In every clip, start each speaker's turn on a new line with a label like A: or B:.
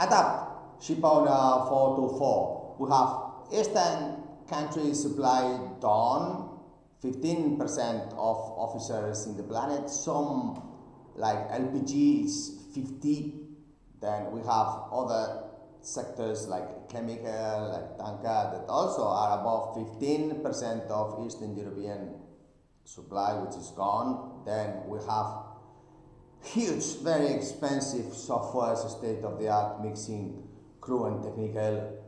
A: Adapt, ShipOwner 424. We have Eastern countries supply done, 15% of officers in the planet. Some like LPG is 50. Then we have other sectors like chemical, like tanker, that also are above 15% of Eastern European supply, which is gone. Then we have huge, very expensive software, state-of-the-art mixing, crew and technical,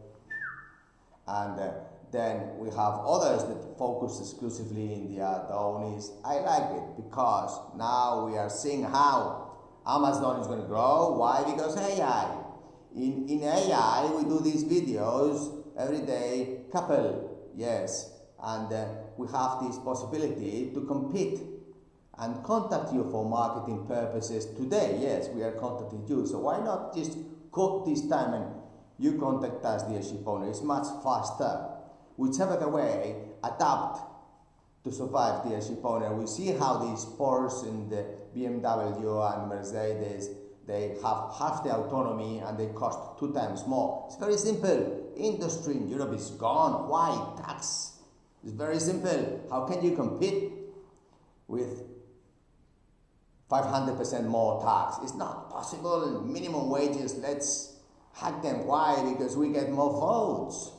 A: and then we have others that focus exclusively in the Adonis. I like it because now we are seeing how Amazon is going to grow. Why? Because AI. In AI, we do these videos every day, couple, yes, and we have this possibility to compete and contact you for marketing purposes today. Yes, we are contacting you, so why not just cut this time and you contact us, dear ship owner? It's much faster. Whichever the way, adapt to survive, dear ship owner. We see how these Porsche and the BMW and Mercedes, they have half the autonomy and they cost 2 times more. It's very simple. Industry in Europe is gone. Why? Tax. It's very simple. How can you compete with 500% more tax? It's not possible. Minimum wages, let's hack them. Why? Because we get more votes.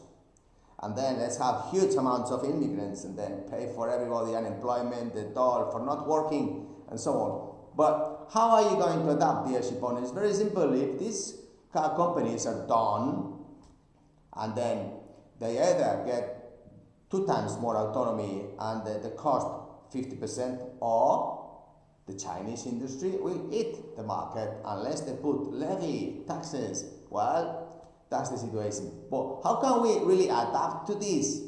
A: And then let's have huge amounts of immigrants and then pay for everybody unemployment, the toll for not working, and so on. But how are you going to adapt, dear ship owner? It's very simple. If these car companies are done and then they either get 2 times more autonomy and the cost 50%, or the Chinese industry will eat the market unless they put levy taxes. Well, that's the situation. But how can we really adapt to this?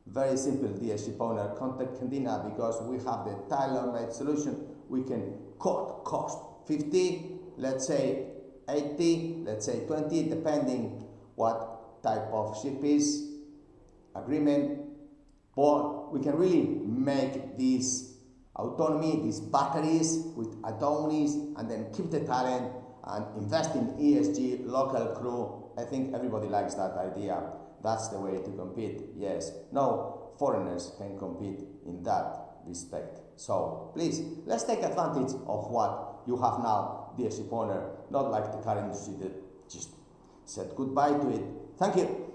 A: Very simple, dear ship owner. Contact Candina because we have the tailor-made solution. We can cut cost 50, let's say 80, let's say 20, depending what type of ship is, agreement. But we can really make this autonomy, these batteries with Adonis, and then keep the talent and invest in ESG, local crew. I think everybody likes that idea. That's the way to compete. Yes, no foreigners can compete in that respect. So please, let's take advantage of what you have now, dear ship owner, not like the car industry that just said goodbye to it. Thank you.